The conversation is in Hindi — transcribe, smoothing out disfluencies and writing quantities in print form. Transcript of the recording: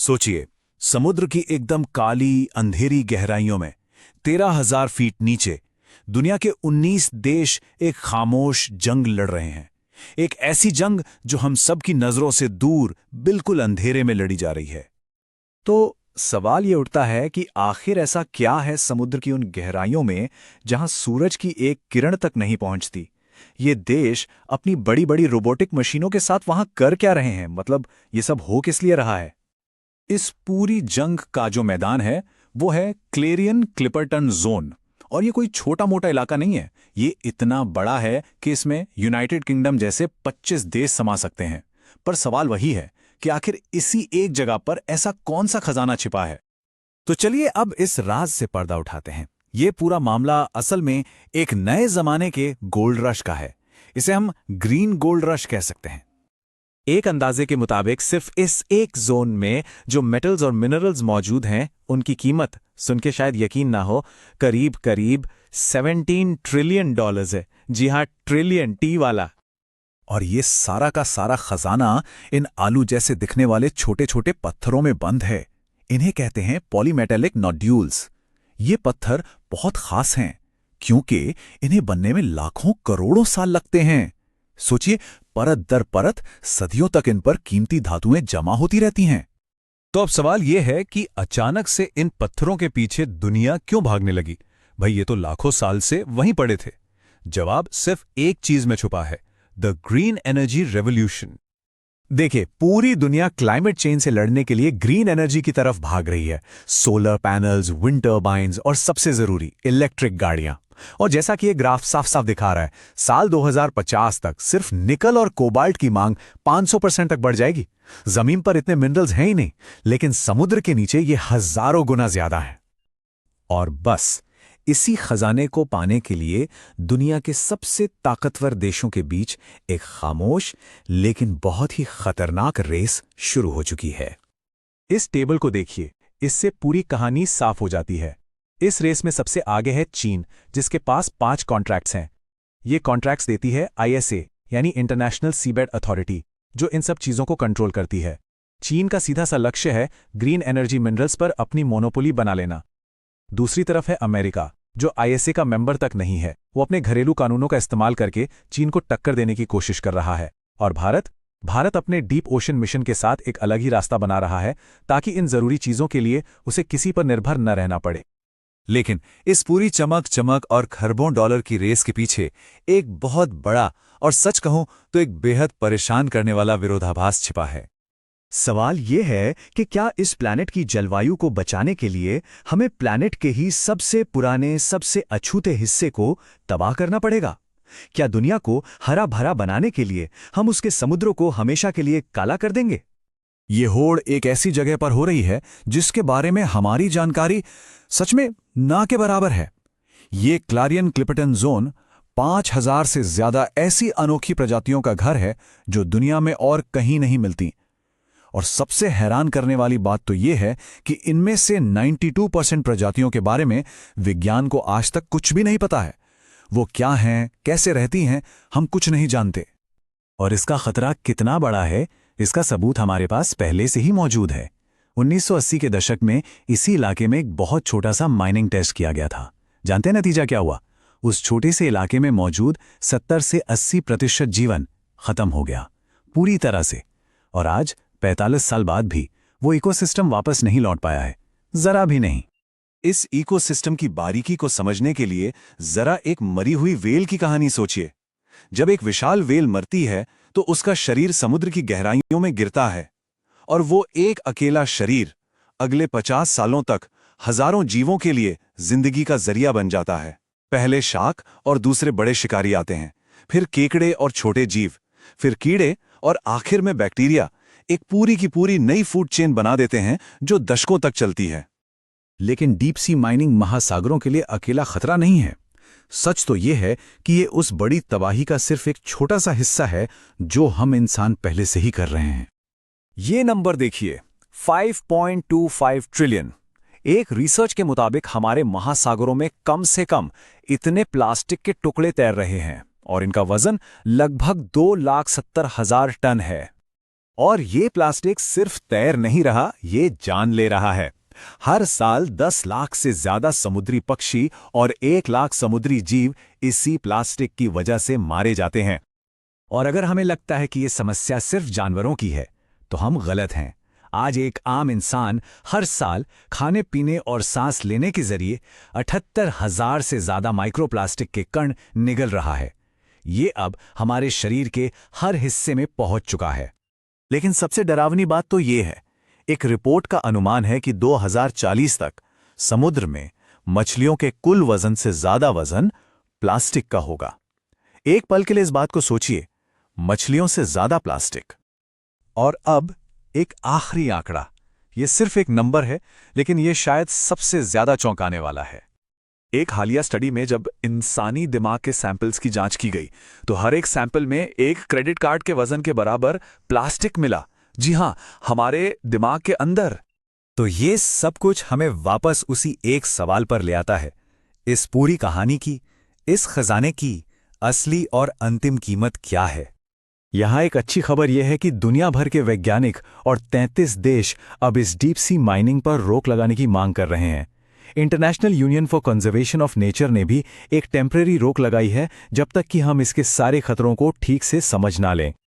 सोचिए, समुद्र की एकदम काली अंधेरी गहराइयों में 13,000 फीट नीचे दुनिया के 19 देश एक खामोश जंग लड़ रहे हैं। एक ऐसी जंग जो हम सब की नजरों से दूर बिल्कुल अंधेरे में लड़ी जा रही है। तो सवाल ये उठता है कि आखिर ऐसा क्या है समुद्र की उन गहराइयों में जहां सूरज की एक किरण तक नहीं पहुंचती। ये देश अपनी बड़ी बड़ी रोबोटिक मशीनों के साथ वहां कर क्या रहे हैं, मतलब ये सब हो किस लिए रहा है। इस पूरी जंग का जो मैदान है वो है क्लेरियन क्लिपर्टन जोन। और ये कोई छोटा मोटा इलाका नहीं है, ये इतना बड़ा है कि इसमें यूनाइटेड किंगडम जैसे 25 देश समा सकते हैं। पर सवाल वही है कि आखिर इसी एक जगह पर ऐसा कौन सा खजाना छिपा है। तो चलिए अब इस राज से पर्दा उठाते हैं। ये पूरा मामला असल में एक नए जमाने के गोल्ड रश का है। इसे हम ग्रीन गोल्ड रश कह सकते हैं। एक अंदाजे के मुताबिक सिर्फ इस एक जोन में जो मेटल्स और मिनरल्स मौजूद हैं उनकी कीमत सुन के शायद यकीन ना हो, करीब करीब $17 ट्रिलियन है। जी हाँ, ट्रिलियन, टी वाला। और ये सारा का सारा खजाना इन आलू जैसे दिखने वाले छोटे छोटे पत्थरों में बंद है। इन्हें कहते हैं पॉलीमेटेलिक नोड्यूल्स। ये पत्थर बहुत खास हैं क्योंकि इन्हें बनने में लाखों करोड़ों साल लगते हैं। सोचिए, परत दर परत सदियों तक इन पर कीमती धातुएं जमा होती रहती हैं। तो अब सवाल यह है कि अचानक से इन पत्थरों के पीछे दुनिया क्यों भागने लगी। भाई, ये तो लाखों साल से वहीं पड़े थे। जवाब सिर्फ एक चीज में छुपा है, द ग्रीन एनर्जी रेवोल्यूशन। देखिए, पूरी दुनिया क्लाइमेट चेंज से लड़ने के लिए ग्रीन एनर्जी की तरफ भाग रही है। सोलर पैनल्स, विंड टर्बाइन्स और सबसे जरूरी इलेक्ट्रिक गाड़ियां। और जैसा कि ये ग्राफ साफ साफ दिखा रहा है, साल 2050 तक सिर्फ निकल और कोबाल्ट की मांग 500% तक बढ़ जाएगी। जमीन पर इतने मिनरल्स हैं ही नहीं, लेकिन समुद्र के नीचे ये हजारों गुना ज्यादा है। और बस इसी खजाने को पाने के लिए दुनिया के सबसे ताकतवर देशों के बीच एक खामोश लेकिन बहुत ही खतरनाक रेस शुरू हो चुकी है। इस टेबल को देखिए, इससे पूरी कहानी साफ हो जाती है। इस रेस में सबसे आगे है चीन, जिसके पास 5 कॉन्ट्रैक्ट्स हैं। ये कॉन्ट्रैक्ट्स देती है ISA यानी इंटरनेशनल सीबेड अथॉरिटी, जो इन सब चीजों को कंट्रोल करती है। चीन का सीधा सा लक्ष्य है ग्रीन एनर्जी मिनरल्स पर अपनी मोनोपोली बना लेना। दूसरी तरफ है अमेरिका, जो ISA का मेंबर तक नहीं है। वो अपने घरेलू कानूनों का इस्तेमाल करके चीन को टक्कर देने की कोशिश कर रहा है। और भारत अपने डीप ओशन मिशन के साथ एक अलग ही रास्ता बना रहा है, ताकि इन जरूरी चीजों के लिए उसे किसी पर निर्भर न रहना पड़े। लेकिन इस पूरी चमक और खरबों डॉलर की रेस के पीछे एक बहुत बड़ा और सच कहूं तो एक बेहद परेशान करने वाला विरोधाभास छिपा है। सवाल यह है कि क्या इस प्लैनेट की जलवायु को बचाने के लिए हमें प्लैनेट के ही सबसे पुराने, सबसे अछूते हिस्से को तबाह करना पड़ेगा? क्या दुनिया को हरा भरा बनाने के लिए हम उसके समुद्रों को हमेशा के लिए काला कर देंगे? ये होड़ एक ऐसी जगह पर हो रही है जिसके बारे में हमारी जानकारी सच में ना के बराबर है। ये क्लेरियन क्लिपर्टन जोन 5,000 से ज्यादा ऐसी अनोखी प्रजातियों का घर है जो दुनिया में और कहीं नहीं मिलती। और सबसे हैरान करने वाली बात तो यह है कि इनमें से 92% प्रजातियों के बारे में विज्ञान को आज तक कुछ भी नहीं पता है। वो क्या हैं, कैसे रहती हैं, हम कुछ नहीं जानते। और इसका खतरा कितना बड़ा है, इसका सबूत हमारे पास पहले से ही मौजूद है। 1980 के दशक में इसी इलाके में एक बहुत छोटा सा माइनिंग टेस्ट किया गया था। जानते हैं नतीजा क्या हुआ? उस छोटे से इलाके में मौजूद 70 से 80% जीवन खत्म हो गया, पूरी तरह से। और आज 45 साल बाद भी वो इकोसिस्टम वापस नहीं लौट पाया है, जरा भी नहीं। इस इकोसिस्टम की बारीकी को समझने के लिए जरा एक मरी हुई वेल की कहानी सोचिए। जब एक विशाल वेल मरती है तो उसका शरीर समुद्र की गहराइयों में गिरता है, और वो एक अकेला शरीर अगले 50 सालों तक हजारों जीवों के लिए जिंदगी का जरिया बन जाता है। पहले शार्क और दूसरे बड़े शिकारी आते हैं, फिर केकड़े और छोटे जीव, फिर कीड़े, और आखिर में बैक्टीरिया एक पूरी की पूरी नई फूड चेन बना देते हैं जो दशकों तक चलती है। लेकिन डीप सी माइनिंग महासागरों के लिए अकेला खतरा नहीं है। सच तो यह है कि ये उस बड़ी तबाही का सिर्फ एक छोटा सा हिस्सा है जो हम इंसान पहले से ही कर रहे हैं। ये नंबर देखिए, 5.25 ट्रिलियन। एक रिसर्च के मुताबिक हमारे महासागरों में कम से कम इतने प्लास्टिक के टुकड़े तैर रहे हैं, और इनका वजन लगभग 2,70,000 टन है। और ये प्लास्टिक सिर्फ तैर नहीं रहा, ये जान ले रहा है। हर साल 10 लाख से ज्यादा समुद्री पक्षी और 1 लाख समुद्री जीव इसी प्लास्टिक की वजह से मारे जाते हैं। और अगर हमें लगता है कि ये समस्या सिर्फ जानवरों की है, तो हम गलत हैं। आज एक आम इंसान हर साल खाने पीने और सांस लेने के जरिए 78,000 से ज्यादा माइक्रोप्लास्टिक के कण निगल रहा है। ये अब हमारे शरीर के हर हिस्से में पहुंच चुका है। लेकिन सबसे डरावनी बात तो ये है, एक रिपोर्ट का अनुमान है कि 2040 तक समुद्र में मछलियों के कुल वजन से ज्यादा वजन प्लास्टिक का होगा। एक पल के लिए इस बात को सोचिए, मछलियों से ज्यादा प्लास्टिक। और अब एक आखिरी आंकड़ा, ये सिर्फ एक नंबर है, लेकिन ये शायद सबसे ज्यादा चौंकाने वाला है। एक हालिया स्टडी में जब इंसानी दिमाग के सैंपल्स की जांच की गई, तो हर एक सैंपल में एक क्रेडिट कार्ड के वजन के बराबर प्लास्टिक मिला। जी हां, हमारे दिमाग के अंदर। तो ये सब कुछ हमें वापस उसी एक सवाल पर ले आता है, इस पूरी कहानी की, इस खजाने की असली और अंतिम कीमत क्या है? यहां एक अच्छी खबर यह है कि दुनिया भर के वैज्ञानिक और 33 देश अब इस डीप सी माइनिंग पर रोक लगाने की मांग कर रहे हैं। International union for conservation of nature ने भी एक टेम्परेरी रोक लगाई है, जब तक कि हम इसके सारे खतरों को ठीक से समझ ना लें।